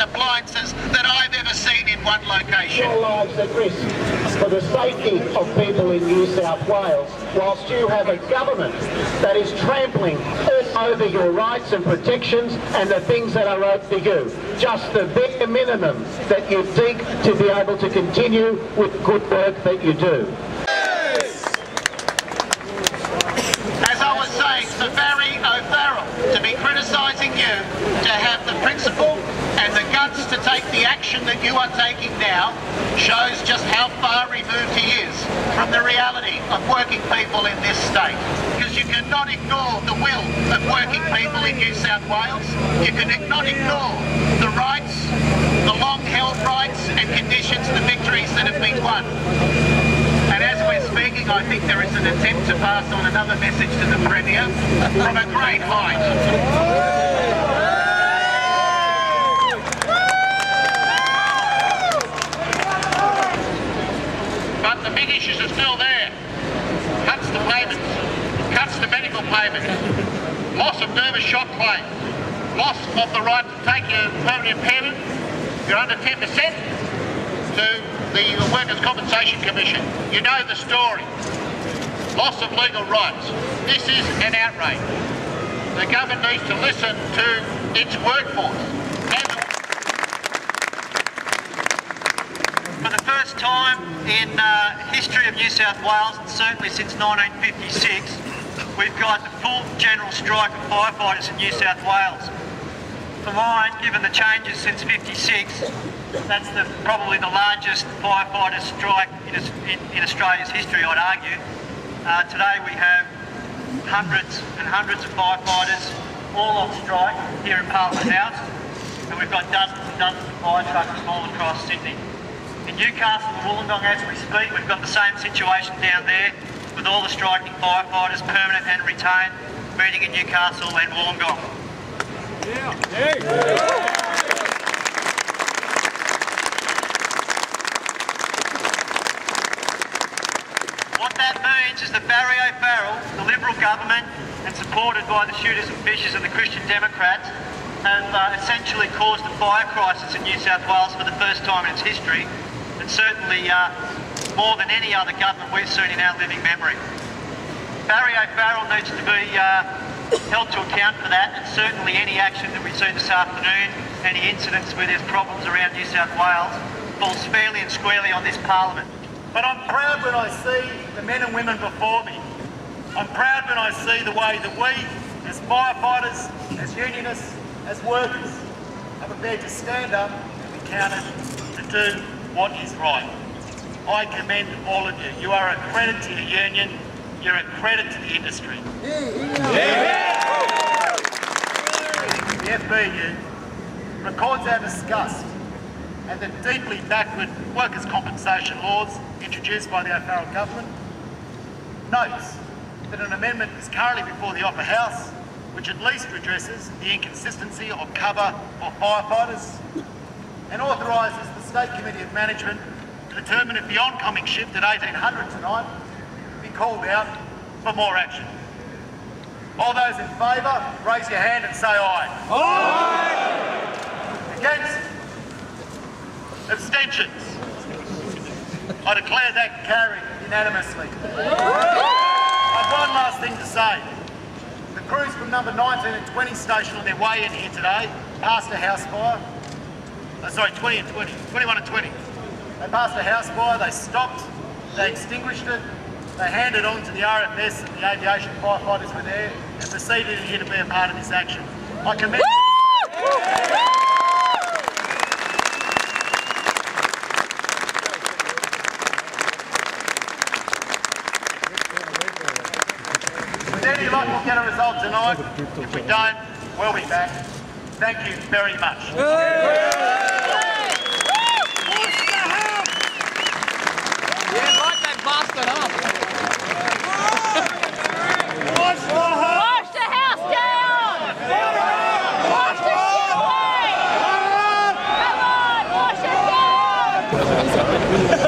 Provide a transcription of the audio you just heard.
and appliances that I've ever seen in one location. Your lives at risk for the safety of people in New South Wales, whilst you have a government that is trampling over your rights and protections and the things that are owed to you. Just the bare minimum that you seek to be able to continue with good work that you do. As I was saying to Barry O'Farrell, to be criticising you, to have the principle and the guts to take the action that you are taking now, shows just how far removed he is from the reality of working people in this state. Because you cannot ignore the will of working people in New South Wales. You cannot ignore the rights, the long-held rights and conditions, the victories that have been won. And as we're speaking, I think there is an attempt to pass on another message to the Premier from a great height. But the big issues are still there. Cuts to payments, cuts to medical payments, loss of nervous shock claim, loss of the right to take your permanent impairment, you're under 10%, to the Workers' Compensation Commission. You know the story. Loss of legal rights. This is an outrage. The government needs to listen to its workforce. And for the first time in history of New South Wales, and certainly since 1956, we've got the full general strike of firefighters in New South Wales. For mine, given the changes since '56, that's probably the largest firefighter strike in Australia's history, I'd argue. Today we have hundreds and hundreds of firefighters all on strike here in Parliament House, and we've got dozens and dozens of fire trucks all across Sydney. In Newcastle and Wollongong, as we speak, we've got the same situation down there with all the striking firefighters, permanent and retained, meeting in Newcastle and Wollongong. What that means is that Barry O'Farrell, the Liberal government, and supported by the Shooters and Fishers and the Christian Democrats, have essentially caused a fire crisis in New South Wales for the first time in its history, and certainly more than any other government we've seen in our living memory. Barry O'Farrell needs to be held to account for that, and certainly any action that we see this afternoon, any incidents where there's problems around New South Wales, falls fairly and squarely on this Parliament. But I'm proud when I see the men and women before me. I'm proud when I see the way that we, as firefighters, as unionists, as workers, are prepared to stand up and be counted to do what is right. I commend all of you. You are a credit to your union. You're a credit to the industry. The FBU records our disgust at the deeply backward workers' compensation laws introduced by the O'Farrell government, notes that an amendment is currently before the Upper House which at least redresses the inconsistency of cover for firefighters, and authorises the State Committee of Management to determine if the oncoming shift at 1800 tonight be called out for more action. All those in favour, raise your hand and say aye. Aye! Against? Abstentions? I declare that carried unanimously. I've one last thing to say. The crews from number 19 and 20 station on their way in here today passed a house fire. 20 and 20, 21 and 20. They passed a house fire, they stopped, they extinguished it, they handed on to the RFS and the aviation firefighters were there and proceeded in here to be a part of this action. I commend With any luck we'll get a result tonight. If we don't, we'll be back. Thank you very much. Wash the house down! Come on, wash it down!